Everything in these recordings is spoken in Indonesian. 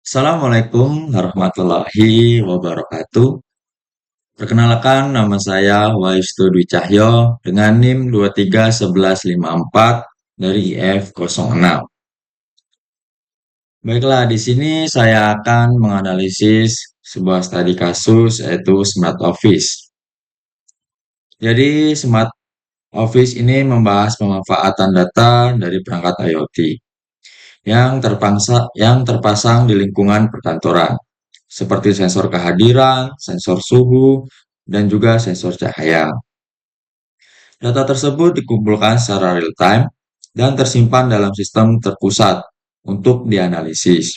Assalamualaikum warahmatullahi wabarakatuh. Perkenalkan nama saya Waistu Dwi Cahyo dengan NIM 231154 dari IF06. Baiklah, di sini saya akan menganalisis sebuah studi kasus yaitu Smart Office. Jadi, Smart Office ini membahas pemanfaatan data dari perangkat IoT yang terpasang di lingkungan perkantoran, seperti sensor kehadiran, sensor suhu, dan juga sensor cahaya. Data tersebut dikumpulkan secara real-time dan tersimpan dalam sistem terpusat untuk dianalisis.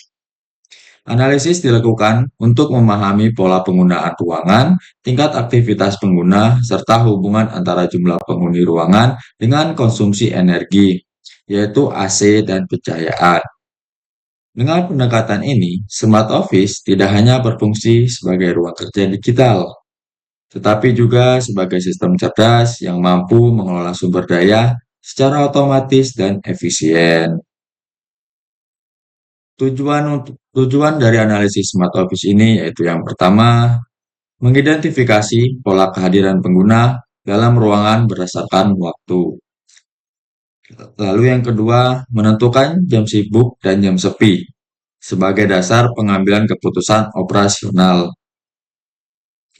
Analisis dilakukan untuk memahami pola penggunaan ruangan, tingkat aktivitas pengguna, serta hubungan antara jumlah penghuni ruangan dengan konsumsi energi, yaitu AC dan pencahayaan. Dengan pendekatan ini, Smart Office tidak hanya berfungsi sebagai ruang kerja digital, tetapi juga sebagai sistem cerdas yang mampu mengelola sumber daya secara otomatis dan efisien. Tujuan dari analisis Smart Office ini yaitu yang pertama, mengidentifikasi pola kehadiran pengguna dalam ruangan berdasarkan waktu. Lalu yang kedua, menentukan jam sibuk dan jam sepi sebagai dasar pengambilan keputusan operasional.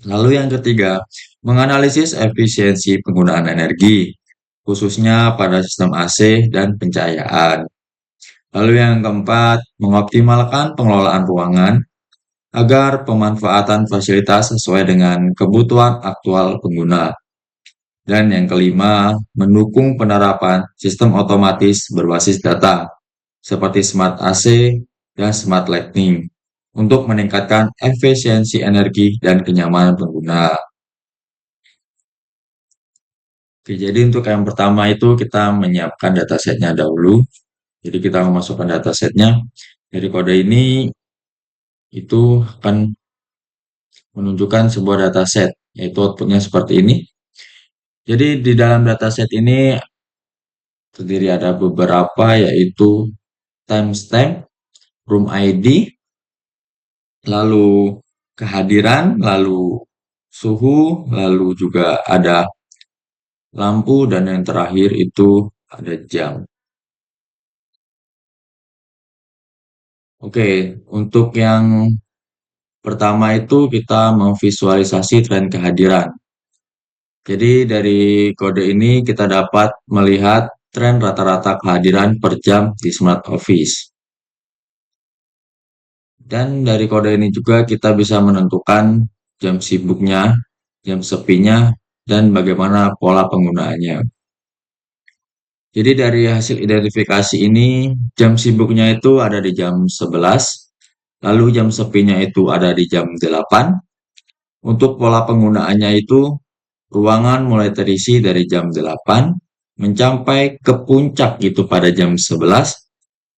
Lalu yang ketiga, menganalisis efisiensi penggunaan energi, khususnya pada sistem AC dan pencahayaan. Lalu yang keempat, mengoptimalkan pengelolaan ruangan agar pemanfaatan fasilitas sesuai dengan kebutuhan aktual pengguna. Dan yang kelima, mendukung penerapan sistem otomatis berbasis data, seperti Smart AC dan Smart Lighting, untuk meningkatkan efisiensi energi dan kenyamanan pengguna. Oke, jadi untuk yang pertama itu kita menyiapkan datasetnya dahulu. Jadi kita memasukkan datasetnya. Dari kode ini itu akan menunjukkan sebuah dataset, yaitu outputnya seperti ini. Jadi di dalam dataset ini terdiri ada beberapa, yaitu timestamp, room ID, lalu kehadiran, lalu suhu, lalu juga ada lampu, dan yang terakhir itu ada jam. Oke, untuk yang pertama itu kita memvisualisasi tren kehadiran. Jadi dari kode ini kita dapat melihat tren rata-rata kehadiran per jam di Smart Office. Dan dari kode ini juga kita bisa menentukan jam sibuknya, jam sepinya, dan bagaimana pola penggunaannya. Jadi dari hasil identifikasi ini, jam sibuknya itu ada di jam 11, lalu jam sepinya itu ada di jam 8. Untuk pola penggunaannya itu, ruangan mulai terisi dari jam 8, mencapai ke puncak itu pada jam 11,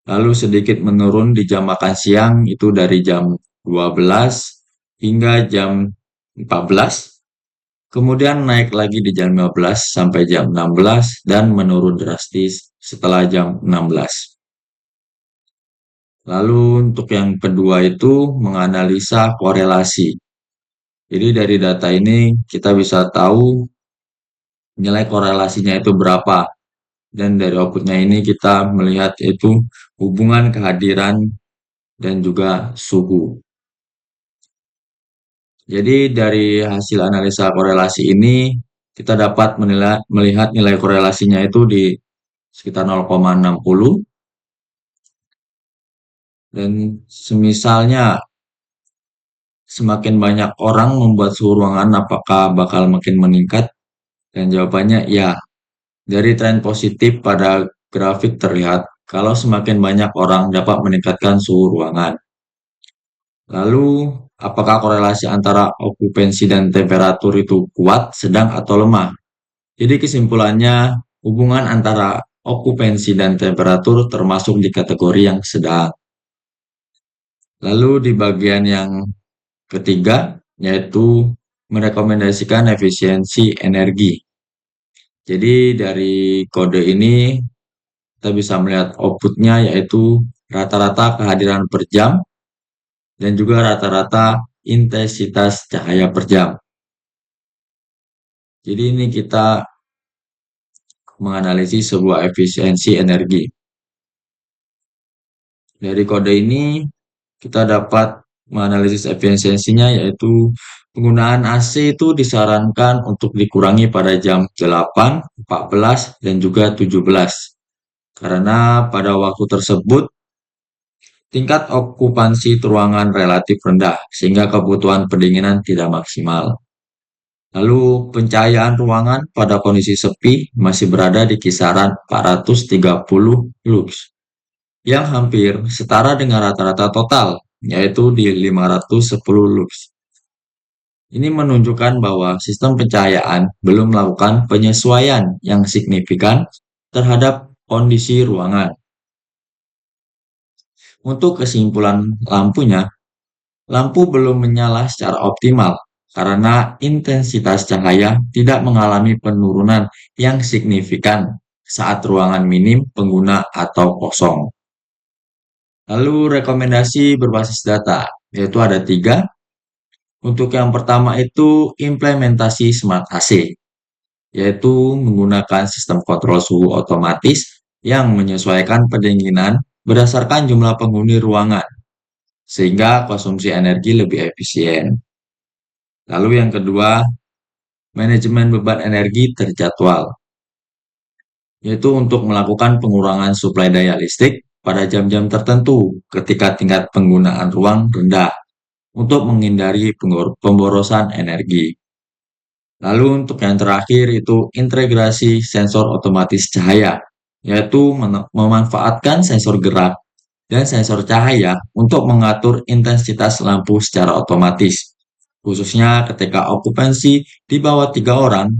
lalu sedikit menurun di jam makan siang itu dari jam 12 hingga jam 14, kemudian naik lagi di jam 15 sampai jam 16 dan menurun drastis setelah jam 16. Lalu untuk yang kedua itu menganalisa korelasi. Jadi dari data ini kita bisa tahu nilai korelasinya itu berapa. Dan dari outputnya ini kita melihat itu hubungan kehadiran dan juga suhu. Jadi dari hasil analisa korelasi ini kita dapat melihat nilai korelasinya itu di sekitar 0,60, dan semisalnya semakin banyak orang membuat suhu ruangan apakah bakal makin meningkat? Dan jawabannya ya. Dari tren positif pada grafik terlihat kalau semakin banyak orang dapat meningkatkan suhu ruangan. Lalu, apakah korelasi antara okupansi dan temperatur itu kuat, sedang, atau lemah? Jadi kesimpulannya, hubungan antara okupansi dan temperatur termasuk di kategori yang sedang. Lalu di bagian yang ketiga, yaitu merekomendasikan efisiensi energi. Jadi dari kode ini kita bisa melihat outputnya yaitu rata-rata kehadiran per jam dan juga rata-rata intensitas cahaya per jam. Jadi ini kita menganalisis sebuah efisiensi energi. Dari kode ini kita dapat menganalisis efisiensinya, yaitu penggunaan AC itu disarankan untuk dikurangi pada jam 8, 14, dan juga 17. Karena pada waktu tersebut tingkat okupansi ruangan relatif rendah sehingga kebutuhan pendinginan tidak maksimal. Lalu pencahayaan ruangan pada kondisi sepi masih berada di kisaran 430 lux, yang hampir setara dengan rata-rata total, yaitu di 510 lux. Ini menunjukkan bahwa sistem pencahayaan belum melakukan penyesuaian yang signifikan terhadap kondisi ruangan. Untuk kesimpulan lampunya, lampu belum menyala secara optimal karena intensitas cahaya tidak mengalami penurunan yang signifikan saat ruangan minim pengguna atau kosong. Lalu rekomendasi berbasis data, yaitu ada tiga. Untuk yang pertama itu implementasi Smart AC, yaitu menggunakan sistem kontrol suhu otomatis yang menyesuaikan pendinginan berdasarkan jumlah penghuni ruangan, sehingga konsumsi energi lebih efisien. Lalu yang kedua, manajemen beban energi terjadwal, yaitu untuk melakukan pengurangan suplai daya listrik pada jam-jam tertentu ketika tingkat penggunaan ruang rendah untuk menghindari pemborosan energi. Lalu untuk yang terakhir itu integrasi sensor otomatis cahaya, yaitu memanfaatkan sensor gerak dan sensor cahaya untuk mengatur intensitas lampu secara otomatis, khususnya ketika okupansi di bawah 3 orang,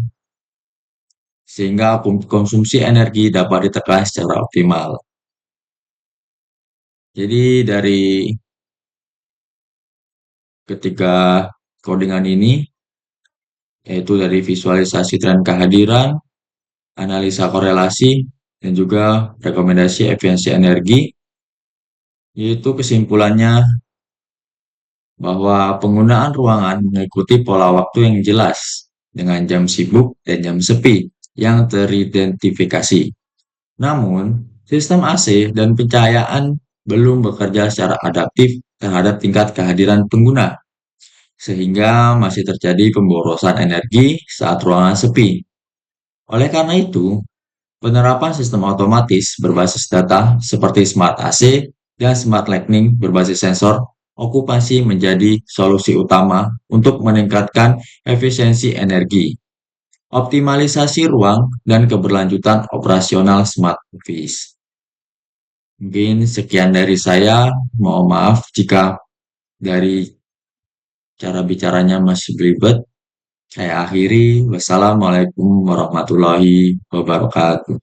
sehingga konsumsi energi dapat ditekan secara optimal. Jadi dari ketiga codingan ini, yaitu dari visualisasi tren kehadiran, analisa korelasi, dan juga rekomendasi efisiensi energi, yaitu kesimpulannya bahwa penggunaan ruangan mengikuti pola waktu yang jelas dengan jam sibuk dan jam sepi yang teridentifikasi. Namun, sistem AC dan pencahayaan belum bekerja secara adaptif terhadap tingkat kehadiran pengguna, sehingga masih terjadi pemborosan energi saat ruangan sepi. Oleh karena itu, penerapan sistem otomatis berbasis data seperti Smart AC dan Smart Lighting berbasis sensor okupansi menjadi solusi utama untuk meningkatkan efisiensi energi, optimalisasi ruang, dan keberlanjutan operasional smart office. Mungkin sekian dari saya. Mohon maaf jika dari cara bicaranya masih belibet. Saya akhiri. Wassalamualaikum warahmatullahi wabarakatuh.